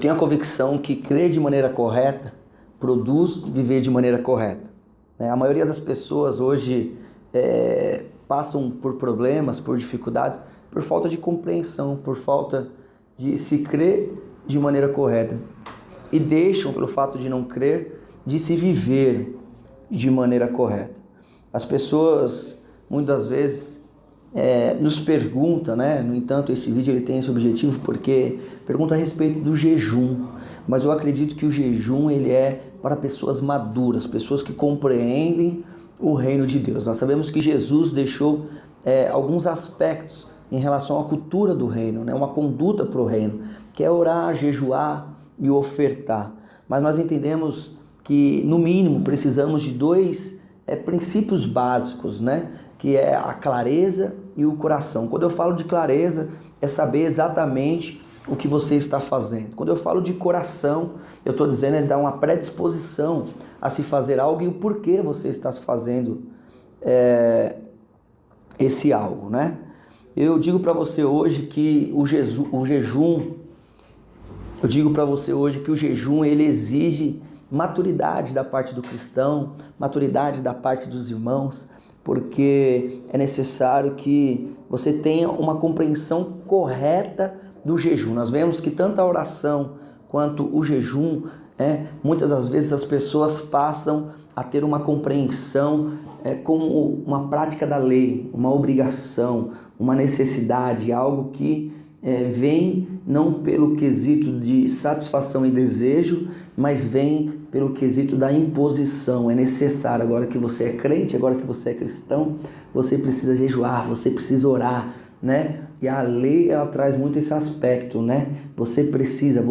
tenho a convicção que crer de maneira correta produz viver de maneira correta. A maioria das pessoas hoje passam por problemas, por dificuldades, por falta de compreensão, por falta de se crer de maneira correta. E deixam, pelo fato de não crer, de se viver de maneira correta. As pessoas, muitas vezes, nos perguntam, né? No entanto, esse vídeo ele tem esse objetivo porque pergunta a respeito do jejum. Mas eu acredito que o jejum ele é para pessoas maduras, pessoas que compreendem o reino de Deus. Nós sabemos que Jesus deixou alguns aspectos em relação à cultura do reino, né? Uma conduta para o reino, que é orar, jejuar e ofertar. Mas nós entendemos que, no mínimo, precisamos de dois princípios básicos, né? Que é a clareza e o coração. Quando eu falo de clareza, é saber exatamente o que você está fazendo. Quando eu falo de coração, eu estou dizendo é dar uma predisposição a se fazer algo e o porquê você está fazendo esse algo, né? Eu digo para você hoje que o jejum ele exige maturidade da parte do cristão, maturidade da parte dos irmãos, porque é necessário que você tenha uma compreensão correta do jejum. Nós vemos que tanto a oração quanto o jejum, muitas das vezes as pessoas passam a ter uma compreensão como uma prática da lei, uma obrigação, uma necessidade, algo que vem não pelo quesito de satisfação e desejo, mas vem pelo quesito da imposição. É necessário, agora que você é crente, agora que você é cristão, você precisa jejuar, você precisa orar, né? E a lei, ela traz muito esse aspecto, né? Você precisa,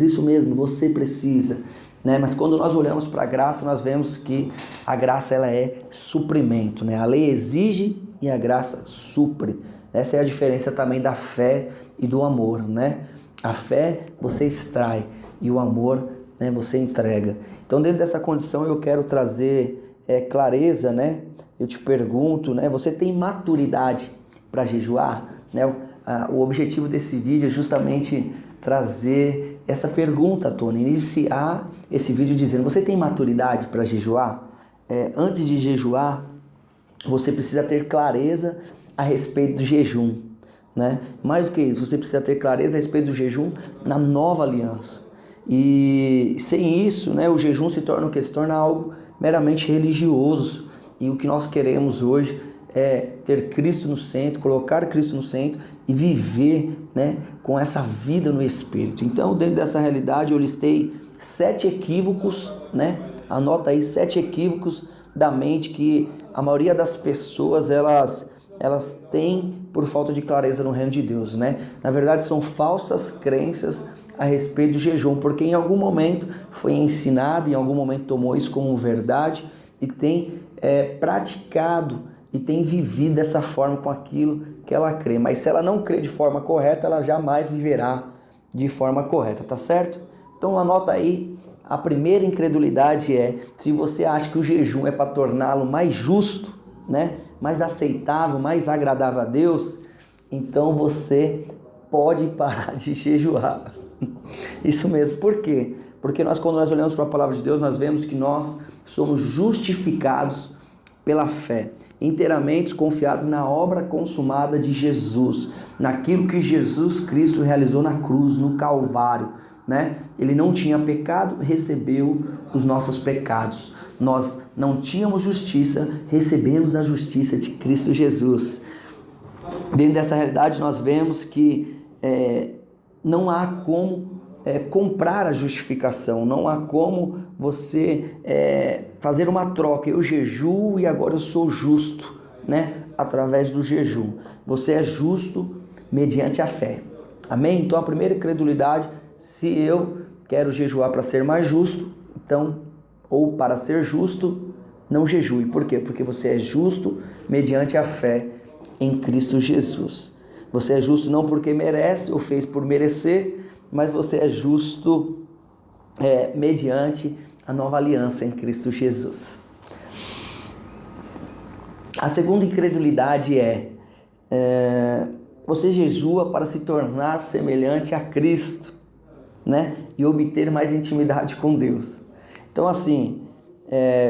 isso mesmo, você precisa, né? Mas quando nós olhamos para a graça, nós vemos que a graça, ela é suprimento, né? A lei exige e a graça supre. Essa é a diferença também da fé e do amor, né? A fé você extrai e o amor, né, você entrega. Então, dentro dessa condição, eu quero trazer clareza, né? Eu te pergunto, né? Você tem maturidade para jejuar? Né? O objetivo desse vídeo é justamente trazer essa pergunta, Tony. Iniciar esse vídeo dizendo: você tem maturidade para jejuar? Antes de jejuar, você precisa ter clareza a respeito do jejum, né? Mais do que isso, você precisa ter clareza a respeito do jejum na nova aliança. E sem isso, né, o jejum se torna algo meramente religioso. E o que nós queremos hoje é ter Cristo no centro, colocar Cristo no centro e viver, né, com essa vida no Espírito. Então, dentro dessa realidade, eu listei 7 equívocos, né? Anota aí 7 equívocos da mente que a maioria das pessoas elas têm por falta de clareza no reino de Deus, né? Na verdade, são falsas crenças a respeito do jejum, porque em algum momento foi ensinado, em algum momento tomou isso como verdade e tem praticado e tem vivido dessa forma com aquilo que ela crê. Mas se ela não crê de forma correta, ela jamais viverá de forma correta, tá certo? Então anota aí, a primeira incredulidade se você acha que o jejum é para torná-lo mais justo, né? Mais aceitável, mais agradável a Deus, então você pode parar de jejuar. Isso mesmo. Por quê? Porque quando nós olhamos para a palavra de Deus, nós vemos que nós somos justificados pela fé, inteiramente confiados na obra consumada de Jesus, naquilo que Jesus Cristo realizou na cruz, no Calvário, né? Ele não tinha pecado, recebeu os nossos pecados. Nós não tínhamos justiça, recebemos a justiça de Cristo Jesus. Dentro dessa realidade, nós vemos que não há como comprar a justificação, não há como você fazer uma troca. Eu jejuo e agora eu sou justo, né? Através do jejum. Você é justo mediante a fé. Amém? Então a primeira incredulidade, se eu quero jejuar para ser mais justo, então, ou para ser justo, não jejue. Por quê? Porque você é justo mediante a fé em Cristo Jesus. Você é justo não porque merece ou fez por merecer, mas você é justo mediante a nova aliança em Cristo Jesus. A segunda incredulidade você jejua para se tornar semelhante a Cristo. né? E obter mais intimidade com Deus. Então, assim,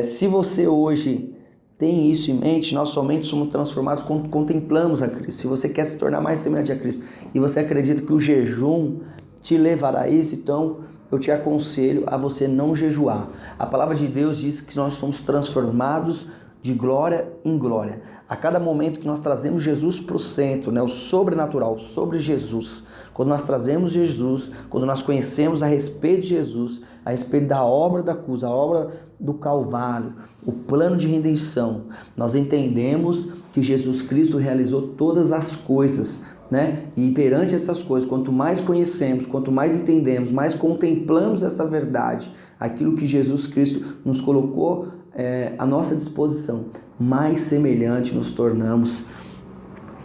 se você hoje tem isso em mente, nós somente somos transformados quando contemplamos a Cristo. Se você quer se tornar mais semelhante a Cristo e você acredita que o jejum te levará a isso, então eu te aconselho a você não jejuar. A palavra de Deus diz que nós somos transformados de glória em glória. A cada momento que nós trazemos Jesus para o centro, né, o sobrenatural sobre Jesus, quando nós trazemos Jesus, quando nós conhecemos a respeito de Jesus, a respeito da obra da cruz, a obra do Calvário, o plano de redenção, nós entendemos que Jesus Cristo realizou todas as coisas, né? E perante essas coisas, quanto mais conhecemos, quanto mais entendemos, mais contemplamos essa verdade, aquilo que Jesus Cristo nos colocou à nossa disposição, mais semelhante nos tornamos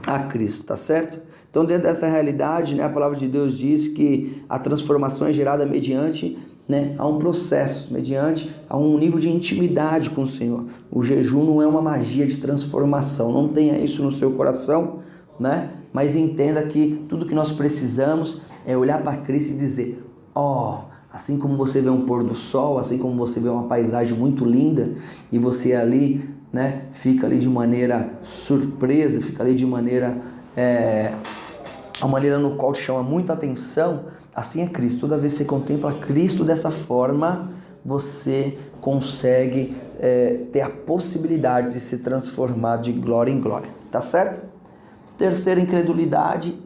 a Cristo, tá certo? Então, dentro dessa realidade, né, a palavra de Deus diz que a transformação é gerada mediante, né, a um processo, mediante a um nível de intimidade com o Senhor. O jejum não é uma magia de transformação, não tenha isso no seu coração, né? Mas entenda que tudo que nós precisamos é olhar para Cristo e dizer: assim como você vê um pôr do sol, assim como você vê uma paisagem muito linda e você ali, né, fica ali de maneira surpresa, fica ali de maneira, a maneira no qual te chama muita atenção, assim é Cristo. Toda vez que você contempla Cristo dessa forma, você consegue ter a possibilidade de se transformar de glória em glória, tá certo? Terceira incredulidade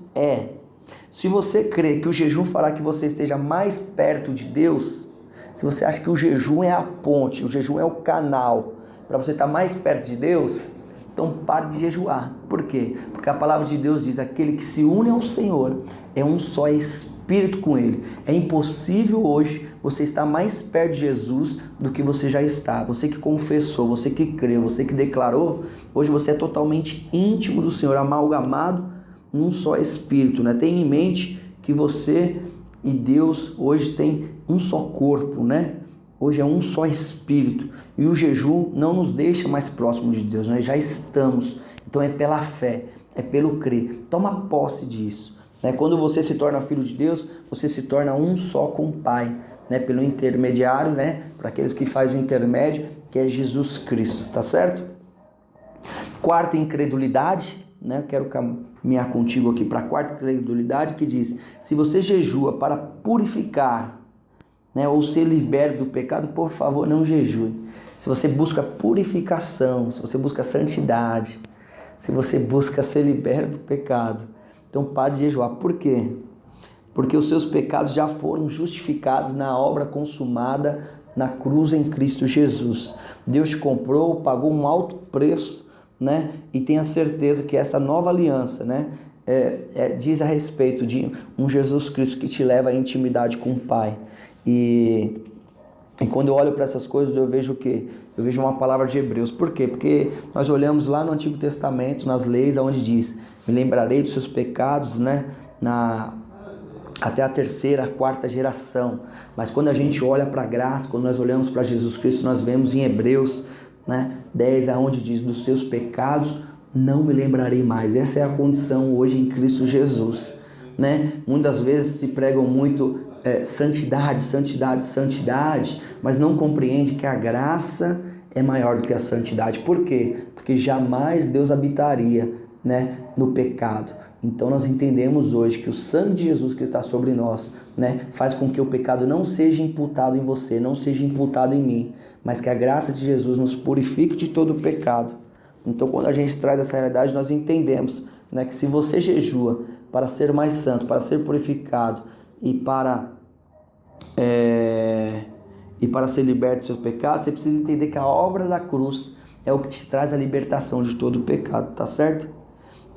se você crê que o jejum fará que você esteja mais perto de Deus, se você acha que o jejum é a ponte, o jejum é o canal para você estar mais perto de Deus, então pare de jejuar. Por quê? Porque a palavra de Deus diz: aquele que se une ao Senhor é um só espírito com Ele. É impossível hoje você estar mais perto de Jesus do que você já está. Você que confessou, você que creu, você que declarou, hoje você é totalmente íntimo do Senhor, amalgamado num só espírito, né? Tenha em mente que você e Deus hoje tem um só corpo, né? Hoje é um só espírito. E o jejum não nos deixa mais próximos de Deus, nós já estamos. Então é pela fé, é pelo crer. Toma posse disso, né? Quando você se torna filho de Deus, você se torna um só com o Pai, né? Pelo intermediário, né? Para aqueles que fazem o intermédio, que é Jesus Cristo, tá certo? Quarta incredulidade, né? Eu quero caminhar contigo aqui para a quarta incredulidade, que diz: se você jejua para purificar, né, ou ser liberto do pecado, por favor, não jejue. Se você busca purificação, se você busca santidade, se você busca ser liberto do pecado, então pare de jejuar. Por quê? Porque os seus pecados já foram justificados na obra consumada na cruz em Cristo Jesus. Deus te comprou, pagou um alto preço, né? E tenha certeza que essa nova aliança, né, diz a respeito de um Jesus Cristo que te leva à intimidade com o Pai. E quando eu olho para essas coisas, eu vejo o quê? Eu vejo uma palavra de Hebreus. Por quê? Porque nós olhamos lá no Antigo Testamento, nas leis, onde diz: me lembrarei dos seus pecados, né, até a terceira, a quarta geração. Mas quando a gente olha para a graça, quando nós olhamos para Jesus Cristo, nós vemos em Hebreus, né, 10, aonde diz: dos seus pecados não me lembrarei mais. Essa é a condição hoje em Cristo Jesus, né? Muitas vezes se pregam muito santidade, santidade, santidade, mas não compreende que a graça é maior do que a santidade. Por quê? Porque jamais Deus habitaria, né, no pecado. Então nós entendemos hoje que o sangue de Jesus que está sobre nós, né, faz com que o pecado não seja imputado em você, não seja imputado em mim, mas que a graça de Jesus nos purifique de todo o pecado. Então, quando a gente traz essa realidade, nós entendemos, né, que se você jejua para ser mais santo, para ser purificado e para ser liberto dos seus pecados, você precisa entender que a obra da cruz é o que te traz a libertação de todo o pecado, tá certo?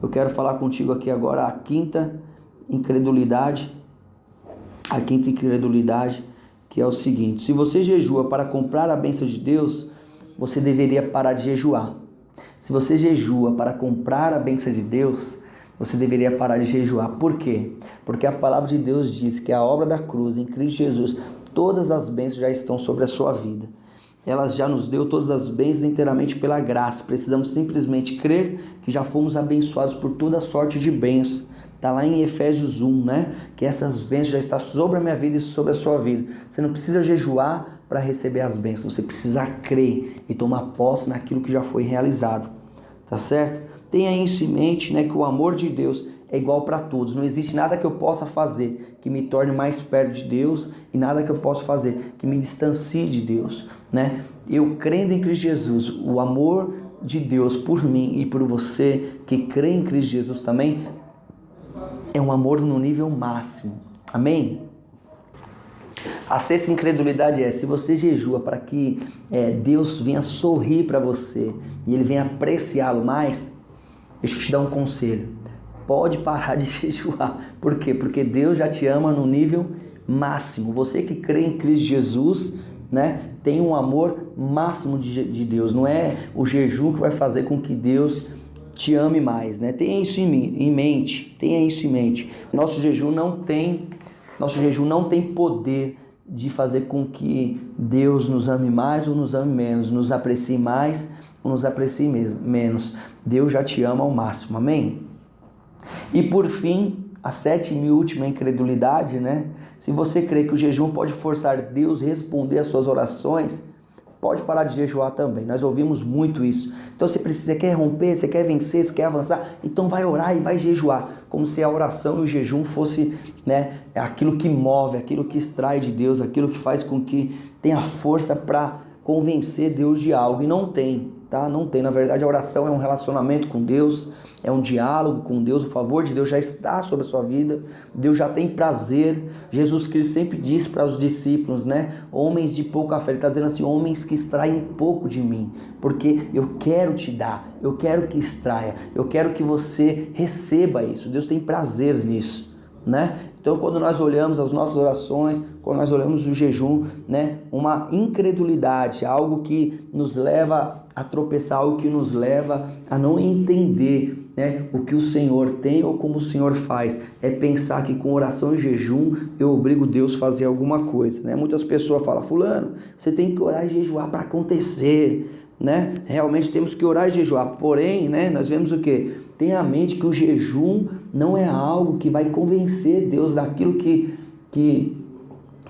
Eu quero falar contigo aqui agora a quinta incredulidade, que é o seguinte: se você jejua para comprar a bênção de Deus, você deveria parar de jejuar. Se você jejua para comprar a bênção de Deus, você deveria parar de jejuar. Por quê? Porque a palavra de Deus diz que a obra da cruz em Cristo Jesus, todas as bênçãos já estão sobre a sua vida. Ela já nos deu todas as bênçãos inteiramente pela graça. Precisamos simplesmente crer que já fomos abençoados por toda sorte de bênçãos Está lá em Efésios 1, né? Que essas bênçãos já estão sobre a minha vida e sobre a sua vida. Você não precisa jejuar para receber as bênçãos, você precisa crer e tomar posse naquilo que já foi realizado, tá certo? Tenha isso em mente, né? Que o amor de Deus é igual para todos. Não existe nada que eu possa fazer que me torne mais perto de Deus e nada que eu possa fazer que me distancie de Deus, né? Eu crendo em Cristo Jesus, o amor de Deus por mim e por você que crê em Cristo Jesus também é um amor no nível máximo. Amém? A sexta incredulidade é: se você jejua para que Deus venha sorrir para você e Ele venha apreciá-lo mais, deixa eu te dar um conselho. Pode parar de jejuar. Por quê? Porque Deus já te ama no nível máximo. Você que crê em Cristo Jesus, né, tem um amor máximo de Deus. Não é o jejum que vai fazer com que Deus te ame mais, né? Tenha isso em mente. Tenha isso em mente. Nosso jejum não tem poder de fazer com que Deus nos ame mais ou nos ame menos, nos aprecie mais ou nos aprecie menos. Deus já te ama ao máximo. Amém? E por fim, a sétima e última incredulidade, né? Se você crê que o jejum pode forçar Deus a responder às suas orações, pode parar de jejuar também. Nós ouvimos muito isso. Então você quer romper, você quer vencer, você quer avançar, então vai orar e vai jejuar. Como se a oração e o jejum fosse, né, aquilo que move, aquilo que extrai de Deus, aquilo que faz com que tenha força para convencer Deus de algo. E não tem. Tá? Não tem. Na verdade, a oração é um relacionamento com Deus, é um diálogo com Deus. O favor de Deus já está sobre a sua vida. Deus já tem prazer. Jesus Cristo sempre disse para os discípulos, né? Homens de pouca fé. Ele está dizendo assim: homens que extraem pouco de mim, porque eu quero te dar, eu quero que extraia, eu quero que você receba isso. Deus tem prazer nisso, né? Então, quando nós olhamos as nossas orações, quando nós olhamos o jejum, né, uma incredulidade, algo que nos leva a tropeçar, algo que nos leva a não entender, né, o que o Senhor tem ou como o Senhor faz, é pensar que com oração e jejum eu obrigo Deus a fazer alguma coisa, né? Muitas pessoas falam: fulano, você tem que orar e jejuar para acontecer, né? Realmente temos que orar e jejuar, porém, né, nós vemos o quê? Tenha a mente que o jejum não é algo que vai convencer Deus daquilo que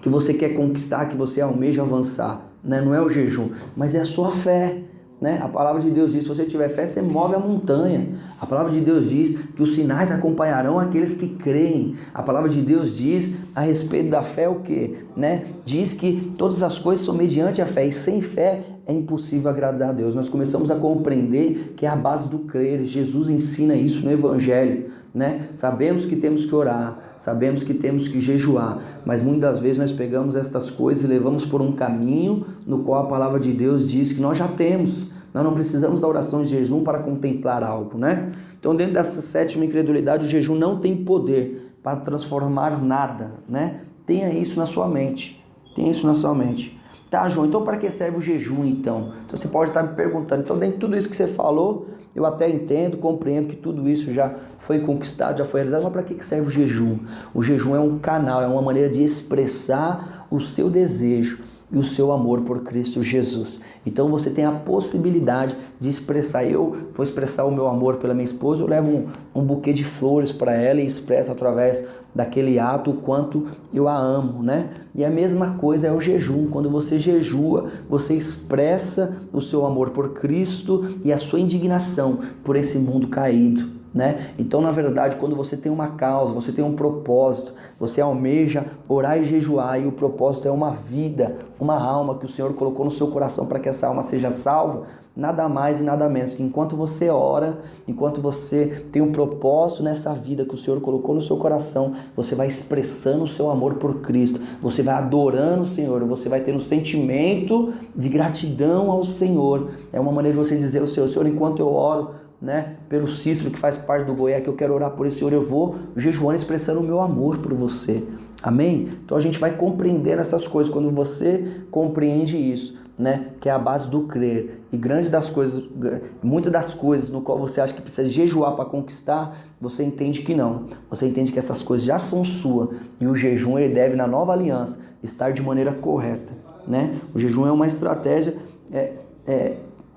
você quer conquistar, que você almeja avançar, né? Não é o jejum, mas é a sua fé, né? A palavra de Deus diz: se você tiver fé, você move a montanha. A palavra de Deus diz que os sinais acompanharão aqueles que creem. A palavra de Deus diz a respeito da fé o quê? Né? Diz que todas as coisas são mediante a fé, e sem fé é impossível agradar a Deus. Nós começamos a compreender que é a base do crer. Jesus ensina isso no Evangelho, né? Sabemos que temos que orar, sabemos que temos que jejuar, mas muitas vezes nós pegamos estas coisas e levamos por um caminho no qual a palavra de Deus diz que nós já temos. Nós não precisamos da oração e jejum para contemplar algo, né? Então, dentro dessa sétima incredulidade, o jejum não tem poder para transformar nada, né? Tenha isso na sua mente. Tenha isso na sua mente. Tá, João, então para que serve o jejum, então? Então você pode estar me perguntando. Então, dentro de tudo isso que você falou, eu até entendo, compreendo que tudo isso já foi conquistado, já foi realizado, mas para que serve o jejum? O jejum é um canal, é uma maneira de expressar o seu desejo e o seu amor por Cristo Jesus. Então você tem a possibilidade de expressar. Eu vou expressar o meu amor pela minha esposa, eu levo um buquê de flores para ela e expresso através daquele ato o quanto eu a amo, né? E a mesma coisa é o jejum. Quando você jejua, você expressa o seu amor por Cristo e a sua indignação por esse mundo caído, né? Então, na verdade, quando você tem uma causa, você tem um propósito, você almeja orar e jejuar, e o propósito é uma vida, uma alma que o Senhor colocou no seu coração para que essa alma seja salva, nada mais e nada menos que enquanto você ora, enquanto você tem um propósito nessa vida que o Senhor colocou no seu coração, você vai expressando o seu amor por Cristo, você vai adorando o Senhor, você vai tendo um sentimento de gratidão ao Senhor. É uma maneira de você dizer ao Senhor: Senhor, enquanto eu oro, né, pelo Cícero que faz parte do Goiás, que eu quero orar por esse Senhor, eu vou jejuando, expressando o meu amor por você. Amém? Então a gente vai compreender essas coisas. Quando você compreende isso, né, que é a base do crer, e muitas das coisas no qual você acha que precisa jejuar para conquistar, você entende que não. Você entende que essas coisas já são suas, e o jejum ele deve, na nova aliança, estar de maneira correta, né? O jejum é uma estratégia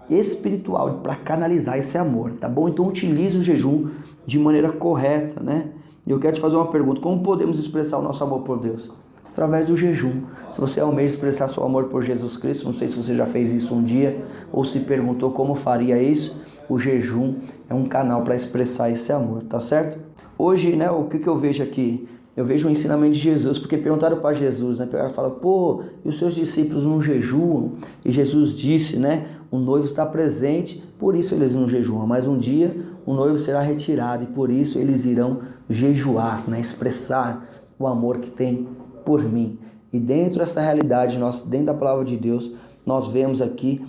espiritual para canalizar esse amor, tá bom? Então utilize o jejum de maneira correta, né? E eu quero te fazer uma pergunta: como podemos expressar o nosso amor por Deus? Através do jejum. Se você almeja expressar seu amor por Jesus Cristo, não sei se você já fez isso um dia ou se perguntou como faria isso, o jejum é um canal para expressar esse amor, tá certo? Hoje, né, o que eu vejo aqui? Eu vejo o ensinamento de Jesus, porque perguntaram para Jesus, né? Pegaram e falaram, pô, e os seus discípulos não jejuam? E Jesus disse, né? O noivo está presente, por isso eles não jejuam, mas um dia o noivo será retirado e por isso eles irão jejuar, né? Expressar o amor que tem por mim. E dentro dessa realidade, dentro da palavra de Deus, nós vemos aqui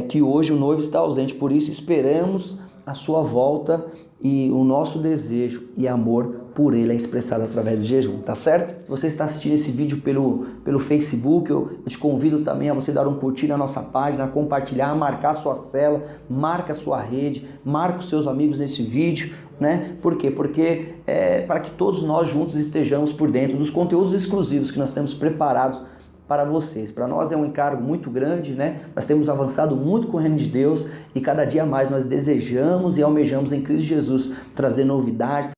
que hoje o noivo está ausente, por isso esperamos a sua volta e o nosso desejo e amor por ele é expressado através de jejum, tá certo? Se você está assistindo esse vídeo pelo Facebook, eu te convido também a você dar um curtir na nossa página, compartilhar, marcar a sua célula, marca a sua rede, marca os seus amigos nesse vídeo, né? Por quê? Porque para que todos nós juntos estejamos por dentro dos conteúdos exclusivos que nós temos preparados para vocês. Para nós é um encargo muito grande, né? Nós temos avançado muito com o reino de Deus e cada dia mais nós desejamos e almejamos em Cristo Jesus trazer novidades,